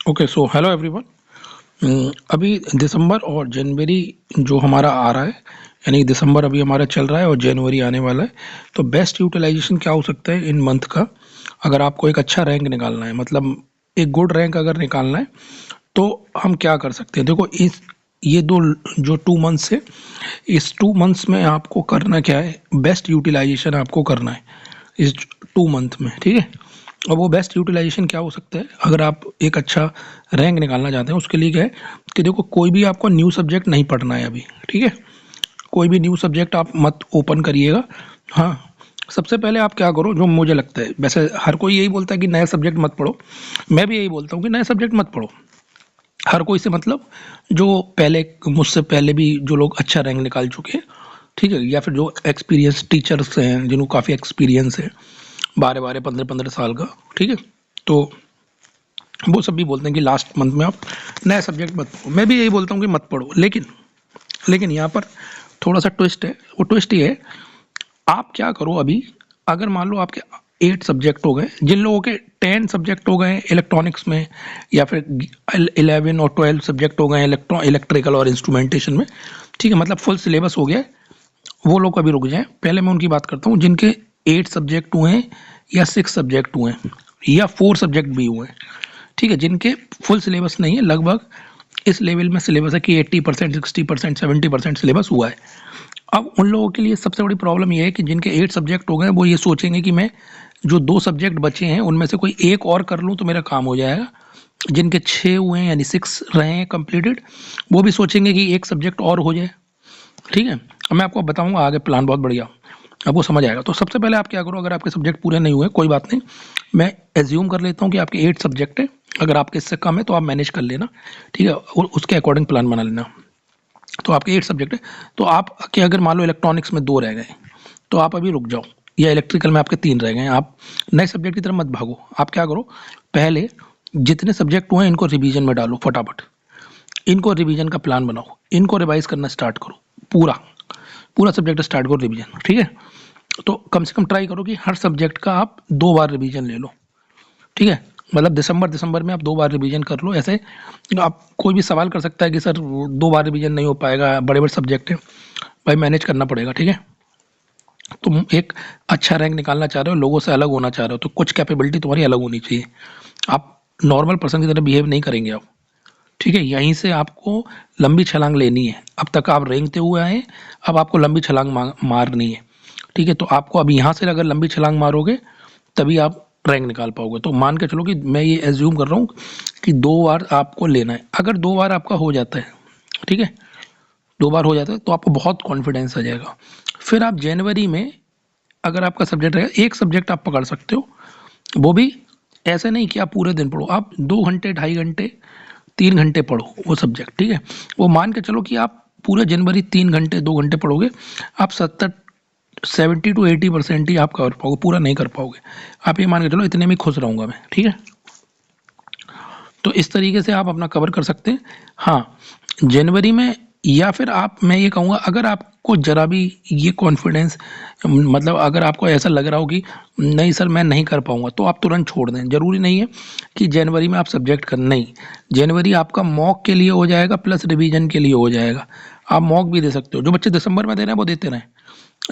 Okay, so hello everyone. अभी दिसंबर और जनवरी जो हमारा आ रहा है, यानी दिसंबर अभी हमारा चल रहा है और जनवरी आने वाला है। तो बेस्ट यूटिलाइजेशन क्या हो सकता है इन मंथ का? अगर आपको एक अच्छा रैंक निकालना है, मतलब एक गुड रैंक अगर निकालना है, तो हम क्या कर सकते हैं? देखो, इस ये दो जो 2 मंथ्स है, इस 2 मंथ्स में आपको करना क्या है? बेस्ट यूटिलाइजेशन आपको करना है इस 2 मंथ में, ठीक है। और वो बेस्ट यूटिलाइजेशन क्या हो सकता है अगर आप एक अच्छा रैंक निकालना चाहते हैं? उसके लिए क्या है कि देखो, कोई भी आपको न्यू सब्जेक्ट नहीं पढ़ना है अभी, ठीक है। कोई भी न्यू सब्जेक्ट आप मत ओपन करिएगा। हाँ, सबसे पहले आप क्या करो, जो मुझे लगता है, वैसे हर कोई यही बोलता है कि नए सब्जेक्ट मत पढ़ो। मैं भी यही बोलता हूँ कि नए सब्जेक्ट मत पढ़ो। हर कोई से मतलब जो पहले, मुझसे पहले भी जो लोग अच्छा रैंक निकाल चुके हैं, ठीक है, या फिर जो एक्सपीरियंस टीचर्स हैं जिनको काफ़ी एक्सपीरियंस है, 12-12 15-15 साल का, ठीक है। तो वो सब भी बोलते हैं कि लास्ट मंथ में आप नया सब्जेक्ट मत पढ़ो। मैं भी यही बोलता हूँ कि मत पढ़ो, लेकिन यहाँ पर थोड़ा सा ट्विस्ट है। वो ट्विस्ट ये है, आप क्या करो अभी, अगर मान लो आपके 8 सब्जेक्ट हो गए, जिन लोगों के 10 सब्जेक्ट हो गए इलेक्ट्रॉनिक्स में, या फिर 11 और 12 सब्जेक्ट हो गए इलेक्ट्रिकल और इंस्ट्रूमेंटेशन में, ठीक है, मतलब फुल सिलेबस हो गया है, वो लोग अभी रुक जाएं। पहले मैं उनकी बात करता हूँ जिनके 8 सब्जेक्ट हुए हैं, या 6 सब्जेक्ट हुए हैं, या 4 सब्जेक्ट भी हुए हैं, ठीक है, जिनके फुल सिलेबस नहीं है, लगभग इस लेवल में सिलेबस है कि 80%, 60%, 70% सिलेबस हुआ है। अब उन लोगों के लिए सबसे बड़ी प्रॉब्लम ये है कि जिनके 8 सब्जेक्ट हो गए, वो ये सोचेंगे कि मैं जो 2 सब्जेक्ट बचे हैं उनमें से कोई एक और कर लूँ तो मेरा काम हो जाएगा। जिनके 6 हुए हैं, यानी 6 रहे हैं कंप्लीटेड, वो भी सोचेंगे कि एक सब्जेक्ट और हो जाए, ठीक है। अब मैं आपको बताऊंगा आगे प्लान, बहुत बढ़िया, आपको समझ आएगा। तो सबसे पहले आप क्या करो, अगर आपके सब्जेक्ट पूरे नहीं हुए, कोई बात नहीं, मैं एज्यूम कर लेता हूँ कि आपके 8 सब्जेक्ट है। अगर आपके इससे कम है तो आप मैनेज कर लेना, ठीक है, और उसके अकॉर्डिंग प्लान बना लेना। तो आपके 8 सब्जेक्ट है, तो आप के अगर मान लो इलेक्ट्रॉनिक्स में 2 रह गए, तो आप अभी रुक जाओ, या इलेक्ट्रिकल में आपके 3 रह गए, आप नए सब्जेक्ट की तरफ मत भागो। आप क्या करो, पहले जितने सब्जेक्ट हुए हैं इनको रिवीजन में डालो फटाफट। इनको रिवीजन का प्लान बनाओ, इनको रिवाइज करना स्टार्ट करो, पूरा पूरा सब्जेक्ट स्टार्ट करो रिवीजन, ठीक है। तो कम से कम ट्राई करो कि हर सब्जेक्ट का आप 2 बार रिवीजन ले लो, ठीक है। मतलब दिसंबर दिसंबर में आप 2 बार रिवीजन कर लो। ऐसे आप, कोई भी सवाल कर सकता है कि सर 2 बार रिवीजन नहीं हो पाएगा, बड़े बड़े सब्जेक्ट हैं, भाई मैनेज करना पड़ेगा, ठीक है। तुम एक अच्छा रैंक निकालना चाह रहे हो, लोगों से अलग होना चाह रहे हो, तो कुछ कैपेबिलिटी तुम्हारी अलग होनी चाहिए। आप नॉर्मल पर्सन की तरह बिहेव नहीं करेंगे आप, ठीक है। यहीं से आपको लंबी छलांग लेनी है। अब तक आप रेंगते हुए आए, अब आपको लंबी छलांग मारनी है, ठीक है। तो आपको अब यहाँ से अगर लंबी छलांग मारोगे, तभी आप रैंक निकाल पाओगे। तो मान के चलो कि मैं ये एज्यूम कर रहा हूँ कि 2 बार आपको लेना है। अगर 2 बार आपका हो जाता है, ठीक है, 2 बार हो जाता है, तो आपको बहुत कॉन्फिडेंस आ जाएगा। फिर आप जनवरी में, अगर आपका सब्जेक्ट रहेगा, एक सब्जेक्ट आप पकड़ सकते हो। वो भी ऐसे नहीं कि आप पूरे दिन पढ़ो, आप 2 घंटे, 2.5 घंटे, 3 घंटे पढ़ो वो सब्जेक्ट, ठीक है। वो मान के चलो कि आप पूरे जनवरी 3 घंटे, 2 घंटे पढ़ोगे, आप 70 to 80% ही आप कर पाओगे, पूरा नहीं कर पाओगे। आप ये मान के चलो इतने में खुश रहूंगा मैं, ठीक है। तो इस तरीके से आप अपना कवर कर सकते हैं। हाँ, जनवरी में, या फिर आप, मैं ये कहूँगा, अगर आपको जरा भी ये कॉन्फिडेंस, मतलब अगर आपको ऐसा लग रहा हो कि नहीं सर मैं नहीं कर पाऊंगा, तो आप तुरंत छोड़ दें। जरूरी नहीं है कि जनवरी में आप सब्जेक्ट कर, नहीं, जनवरी आपका मॉक के लिए हो जाएगा, प्लस रिवीजन के लिए हो जाएगा। आप मॉक भी दे सकते हो, जो बच्चे दिसंबर में दे रहे हैं वो देते रहें,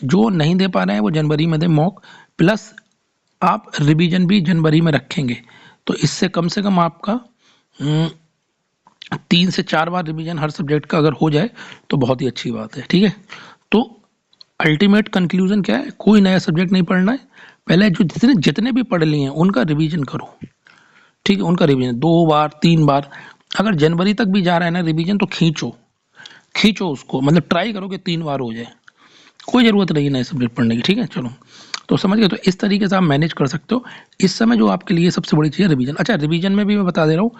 जो नहीं दे पा रहे हैं वो जनवरी में दें मॉक, प्लस आप रिवीजन भी जनवरी में रखेंगे। तो इससे कम से कम आपका 3 से 4 बार रिवीजन हर सब्जेक्ट का अगर हो जाए तो बहुत ही अच्छी बात है, ठीक है। तो अल्टीमेट कंक्लूजन क्या है, कोई नया सब्जेक्ट नहीं पढ़ना है। पहले जो जितने जितने भी पढ़ लिए हैं उनका रिवीजन करो, ठीक है, उनका रिवीजन 2 बार 3 बार। अगर जनवरी तक भी जा रहा है ना रिवीजन, तो खींचो खींचो उसको, मतलब ट्राई करो कि 3 बार हो जाए। कोई ज़रूरत नहीं है नए सब्जेक्ट पढ़ने की, ठीक है। चलो, तो समझ गए। तो इस तरीके से आप मैनेज कर सकते हो। इस समय जो आपके लिए सबसे बड़ी चीज़ है रिवीजन। अच्छा, रिवीजन में भी मैं बता दे रहा हूँ,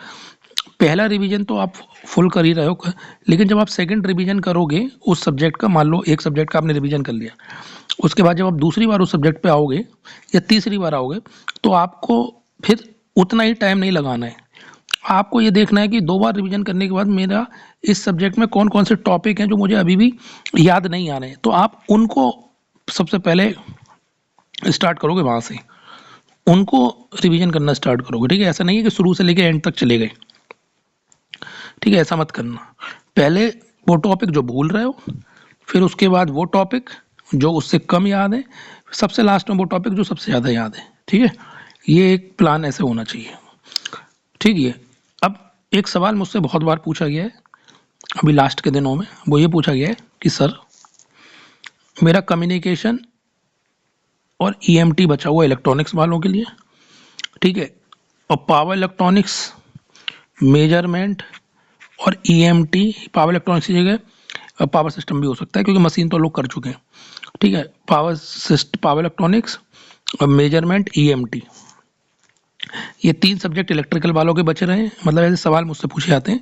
पहला रिवीजन तो आप फुल कर ही रहे हो, लेकिन जब आप सेकंड रिवीजन करोगे उस सब्जेक्ट का, मान लो एक सब्जेक्ट का आपने रिवीजन कर लिया, उसके बाद जब आप दूसरी बार उस सब्जेक्ट पे आओगे, या तीसरी बार आओगे, तो आपको फिर उतना ही टाइम नहीं लगाना है। आपको ये देखना है कि 2 बार रिवीजन करने के बाद मेरा इस सब्जेक्ट में कौन कौन से टॉपिक हैं जो मुझे अभी भी याद नहीं आ रहे हैं, तो आप उनको सबसे पहले स्टार्ट करोगे वहाँ से, उनको रिवीजन करना स्टार्ट करोगे, ठीक है। ऐसा नहीं है कि शुरू से लेके एंड तक चले गए, ठीक है, ऐसा मत करना। पहले वो टॉपिक जो भूल रहे हो, फिर उसके बाद वो टॉपिक जो उससे कम याद है, सबसे लास्ट में वो टॉपिक जो सबसे ज़्यादा याद है। ठीक है, ये एक प्लान ऐसे होना चाहिए। ठीक है, अब एक सवाल मुझसे बहुत बार पूछा गया है अभी लास्ट के दिनों में, वो ये पूछा गया है कि सर मेरा कम्युनिकेशन और ईएमटी बचा हुआ इलेक्ट्रॉनिक्स वालों के लिए, ठीक है, और पावर इलेक्ट्रॉनिक्स, मेजरमेंट और ईएमटी, पावर इलेक्ट्रॉनिक्स की जगह पावर सिस्टम भी हो सकता है क्योंकि मशीन तो लोग कर चुके हैं। ठीक है, पावर इलेक्ट्रॉनिक्स और मेजरमेंट, ईएमटी, ये 3 सब्जेक्ट इलेक्ट्रिकल वालों के बचे रहे हैं। मतलब ऐसे सवाल मुझसे पूछे जाते हैं।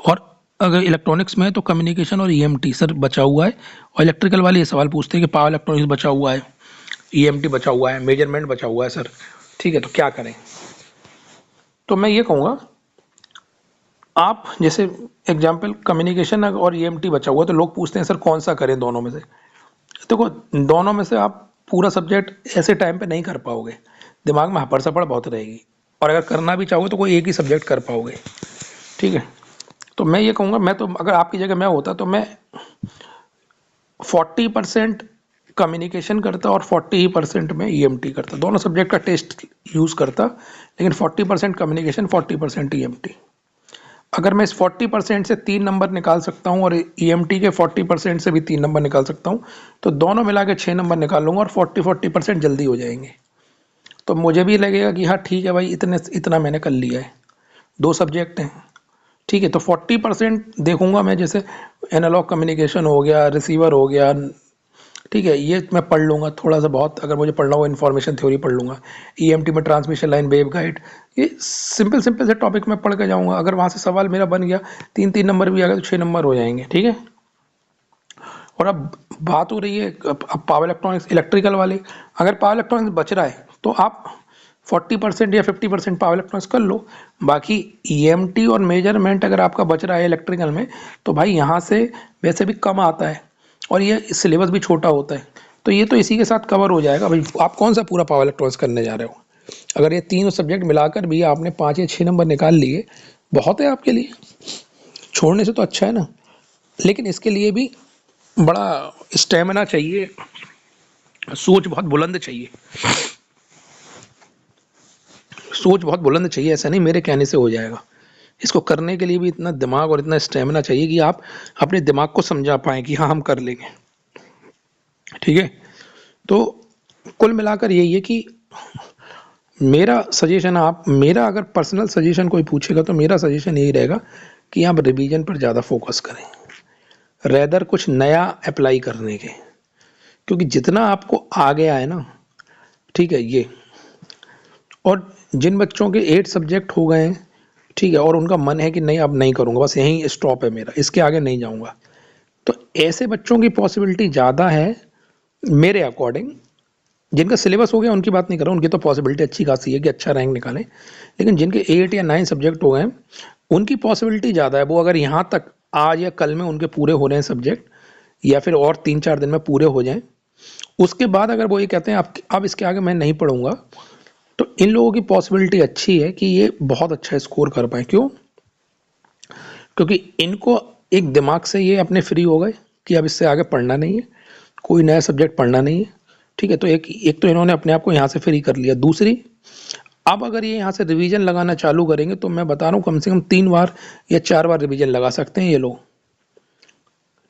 और अगर इलेक्ट्रॉनिक्स में है तो कम्युनिकेशन और ईएमटी सर बचा हुआ है, और इलेक्ट्रिकल वाले ये सवाल पूछते हैं कि पावर इलेक्ट्रॉनिक्स बचा हुआ है, ईएमटी बचा हुआ है, मेजरमेंट बचा हुआ है सर। ठीक है, तो क्या करें? तो मैं ये कहूँगा, आप जैसे एग्जाम्पल कम्युनिकेशन और ईएमटी बचा हुआ है तो लोग पूछते हैं सर कौन सा करें दोनों में से। देखो, दोनों में से आप पूरा सब्जेक्ट ऐसे टाइम पे नहीं कर पाओगे, दिमाग में हपड़ सपड़ बहुत रहेगी, और अगर करना भी चाहोगे तो कोई एक ही सब्जेक्ट कर पाओगे। ठीक है, तो मैं ये कहूँगा, मैं तो अगर आपकी जगह मैं होता तो मैं 40% कम्युनिकेशन करता और 40% में ईएमटी करता, दोनों सब्जेक्ट का टेस्ट यूज़ करता, लेकिन 40% कम्युनिकेशन 40% ईएमटी। अगर मैं इस 40% से 3 नंबर निकाल सकता हूँ और ईएमटी के 40% से भी 3 नंबर निकाल सकता हूँ, तो दोनों मिला के 6 नंबर निकाल लूँगा और 40% जल्दी हो जाएंगे। तो मुझे भी लगेगा कि हाँ ठीक है भाई, इतना मैंने कर लिया है, 2 सब्जेक्ट हैं। ठीक है, तो 40% देखूंगा मैं, जैसे एनालॉग कम्युनिकेशन हो गया, रिसीवर हो गया, ठीक है, ये मैं पढ़ लूँगा थोड़ा सा बहुत, अगर मुझे पढ़ना हो इन्फॉर्मेशन थ्योरी पढ़ लूँगा। ईएमटी में ट्रांसमिशन लाइन, वेव गाइड, ये सिंपल सिंपल से टॉपिक मैं पढ़ के जाऊँगा। अगर वहाँ से सवाल मेरा बन गया, 3-3 नंबर भी आ गए तो 6 नंबर हो जाएंगे। ठीक है, और अब बात हो रही है अब पावर इलेक्ट्रॉनिक्स इलेक्ट्रिकल वाले, अगर पावर इलेक्ट्रॉनिक्स बच रहा है तो आप 40% या 50% पावर इलेक्ट्रॉनिक्स कर लो। बाकी ईएमटी और मेजरमेंट अगर आपका बच रहा है इलेक्ट्रिकल में, तो भाई यहाँ से वैसे भी कम आता है और ये सिलेबस भी छोटा होता है, तो ये तो इसी के साथ कवर हो जाएगा भाई। आप कौन सा पूरा पावर इलेक्ट्रॉनिक्स करने जा रहे हो? अगर ये तीनों सब्जेक्ट मिलाकर भी आपने 5 या 6 नंबर निकाल लिए, बहुत है आपके लिए, छोड़ने से तो अच्छा है ना। लेकिन इसके लिए भी बड़ा स्टेमिना चाहिए, सोच बहुत बुलंद चाहिए, सोच बहुत बुलंद चाहिए। ऐसा नहीं मेरे कहने से हो जाएगा, इसको करने के लिए भी इतना दिमाग और इतना स्टेमिना चाहिए कि आप अपने दिमाग को समझा पाएँ कि हाँ हम कर लेंगे। ठीक है, तो कुल मिलाकर यही है कि मेरा सजेशन, आप मेरा अगर पर्सनल सजेशन कोई पूछेगा तो मेरा सजेशन यही रहेगा कि आप रिवीजन पर ज़्यादा फोकस करें, रेदर कुछ नया अप्लाई करने के। क्योंकि जितना आपको आ गया है ना, ठीक है, ये, और जिन बच्चों के 8 सब्जेक्ट हो गए हैं, ठीक है, और उनका मन है कि नहीं अब नहीं करूँगा, बस यहीं स्टॉप है मेरा, इसके आगे नहीं जाऊँगा, तो ऐसे बच्चों की पॉसिबिलिटी ज़्यादा है मेरे अकॉर्डिंग। जिनका सिलेबस हो गया उनकी बात नहीं कर रहा हूँ, उनकी तो पॉसिबिलिटी अच्छी खासी है कि अच्छा रैंक निकालें, लेकिन जिनके 8 या 9 सब्जेक्ट हो गए हैं उनकी पॉसिबिलिटी ज़्यादा है। वो अगर यहाँ तक आज या कल में उनके पूरे हो रहे हैं सब्जेक्ट, या फिर और 3-4 दिन में पूरे हो जाएं, उसके बाद अगर वो ये कहते हैं अब इसके आगे मैं नहीं पढ़ूंगा, तो इन लोगों की पॉसिबिलिटी अच्छी है कि ये बहुत अच्छा स्कोर कर पाए। क्यों? क्योंकि इनको एक दिमाग से ये अपने फ्री हो गए कि अब इससे आगे पढ़ना नहीं है, कोई नया सब्जेक्ट पढ़ना नहीं है। ठीक है, तो एक तो इन्होंने अपने आप को यहाँ से फ्री कर लिया। दूसरी, अब अगर ये यहाँ से रिवीजन लगाना चालू करेंगे तो मैं बता रहा हूँ कम से कम 3 बार या 4 बार रिवीजन लगा सकते हैं ये लोग।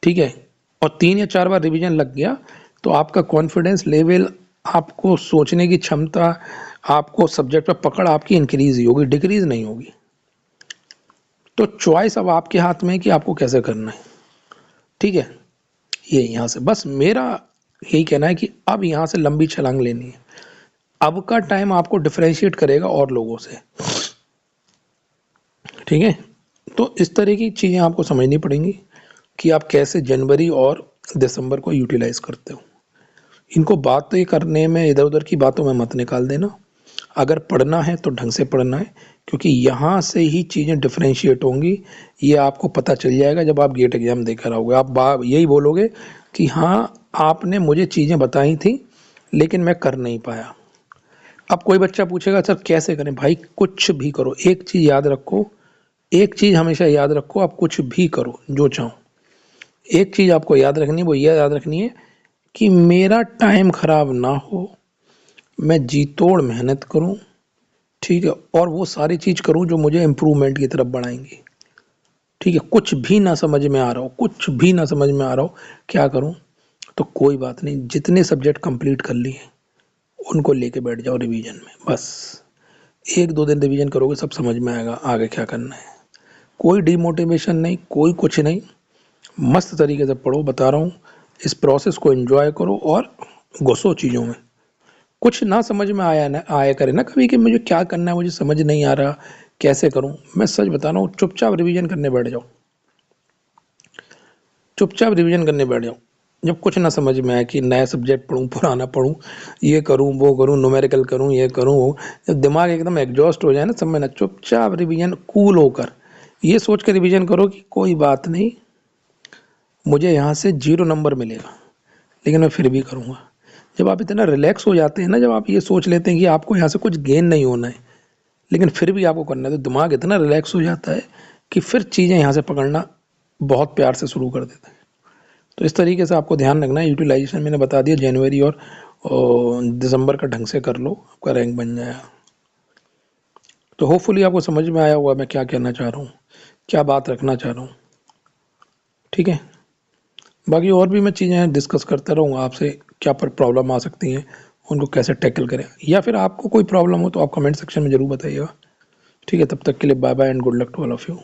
ठीक है, और 3 या 4 बार रिवीजन लग गया तो आपका कॉन्फिडेंस लेवल, आपको सोचने की क्षमता, आपको सब्जेक्ट पर पकड़ आपकी इंक्रीज ही होगी, डिक्रीज नहीं होगी। तो चॉइस अब आपके हाथ में है कि आपको कैसे करना है। ठीक है, ये यहाँ से बस मेरा यही कहना है कि अब यहाँ से लंबी छलांग लेनी है। अब का टाइम आपको डिफरेंशिएट करेगा और लोगों से। ठीक है, तो इस तरह की चीज़ें आपको समझनी पड़ेंगी कि आप कैसे जनवरी और दिसंबर को यूटिलाइज करते हो। इनको बातें करने में, इधर उधर की बातों में मत निकाल देना। अगर पढ़ना है तो ढंग से पढ़ना है, क्योंकि यहाँ से ही चीज़ें डिफरेंशिएट होंगी। ये आपको पता चल जाएगा जब आप गेट एग्जाम देकर आओगे। आप यही बोलोगे कि हाँ आपने मुझे चीज़ें बताई थी लेकिन मैं कर नहीं पाया। अब कोई बच्चा पूछेगा सर कैसे करें? भाई कुछ भी करो, एक चीज़ याद रखो एक चीज़ हमेशा याद रखो, आप कुछ भी करो जो चाहो, एक चीज़ आपको याद रखनी है, वो ये याद रखनी है कि मेरा टाइम खराब ना हो, मैं जी तोड़ मेहनत करूं, ठीक है, और वो सारी चीज़ करूं जो मुझे इम्प्रूवमेंट की तरफ बढ़ाएंगी। ठीक है, कुछ भी ना समझ में आ रहा हो, कुछ भी ना समझ में आ रहा हो क्या करूं, तो कोई बात नहीं, जितने सब्जेक्ट कंप्लीट कर लिए उनको लेके बैठ जाओ रिवीजन में। बस 1-2 दिन रिवीजन करोगे, सब समझ में आएगा आगे क्या करना है। कोई डिमोटिवेशन नहीं, कोई कुछ नहीं, मस्त तरीके से पढ़ो, बता रहा हूँ। इस प्रोसेस को एंजॉय करो और घुसो चीज़ों में। कुछ ना समझ में आया करे ना कभी कि मुझे क्या करना है, मुझे समझ नहीं आ रहा, कैसे करूं, मैं सच बता रहा हूँ, चुपचाप रिवीजन करने बैठ जाओ, चुपचाप रिवीजन करने बैठ जाओ। जब कुछ ना समझ में आए कि नया सब्जेक्ट पढूं, पुराना पढूं, ये करूं, वो करूं, न्यूमेरिकल करूं, ये करूं, वो, जब दिमाग एकदम एग्जॉस्ट हो जाए ना, सब में ना, चुपचाप रिवीजन कूल होकर ये सोच कर रिवीजन करो कि कोई बात नहीं, मुझे यहाँ से 0 नंबर मिलेगा, लेकिन मैं फिर भी करूँगा। जब आप इतना रिलैक्स हो जाते हैं ना, जब आप ये सोच लेते हैं कि आपको यहाँ से कुछ गेन नहीं होना है, लेकिन फिर भी आपको करना है, तो दिमाग इतना रिलैक्स हो जाता है कि फिर चीज़ें यहाँ से पकड़ना बहुत प्यार से शुरू कर देता है। तो इस तरीके से आपको ध्यान रखना है। यूटिलाइजेशन मैंने बता दिया, जनवरी और दिसंबर का ढंग से कर लो, आपका रैंक बन जाएगा। तो होपफुली आपको समझ में आया होगा मैं क्या कहना चाह रहा हूँ, क्या बात रखना चाह रहा हूँ। ठीक है, बाकी और भी मैं चीज़ें डिस्कस करता रहूँगा आपसे, क्या पर प्रॉब्लम आ सकती हैं, उनको कैसे टैकल करें, या फिर आपको कोई प्रॉब्लम हो तो आप कमेंट सेक्शन में ज़रूर बताइएगा। ठीक है, तब तक के लिए bye bye and good luck to all of you.